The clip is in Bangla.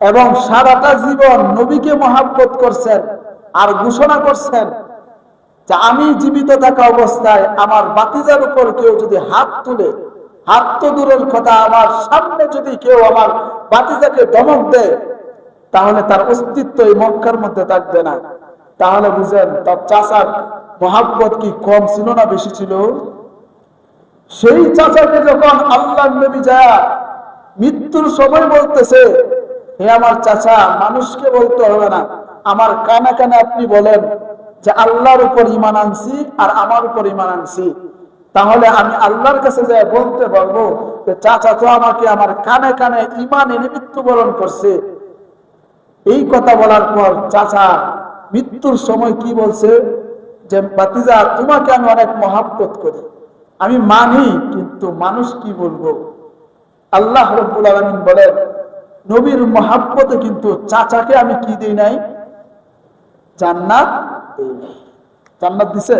এবং সারাটা জীবন নবীকে মহাব্বত করছেন আর ঘোষণা করছেন যে আমি জীবিত থাকা অবস্থায় আমার বাতিজার উপর কেউ যদি হাত তুলে, হাত তো দূরের কথা, আমার সামনে যদি কেউ আমার বাতিজাকে ধমক দেয়, তাহলে তার অস্তিত্ব এই মক্কার মধ্যে থাকবে না। তাহলে বুঝেন তার চাচার মহাব্বত কি কম ছিল না বেশি ছিল? সেই চাচাকে যখন আল্লাহ নবী যায় মৃত্যুর সময় বলতেছে, হে আমার চাচা, মানুষকে বলতে হবে না, আমার কানে কানে আপনি বলেন যে আল্লাহর উপর ঈমান আনছি আর আমার উপর ঈমান আনছি, তাহলে আমি আল্লাহর কাছে যাই বলতে পারবো যে চাচা তো আমাকে আমার কানে কানে ঈমান এনে মৃত্যুবরণ করছে। এই কথা বলার পর চাচা মৃত্যুর সময় কি বলছে যে ভাতিজা, তোমাকে আমি অনেক মহাব্বত করি, আমি মানি, কিন্তু মানুষ কি বলবো। আল্লাহ রাব্বুল আলামিন বলেন, নবীর মহাব্বতে কিন্তু চাচাকে আমি কি দেই নাই? জান্নাত দেই নাই। জান্নাত দিছে।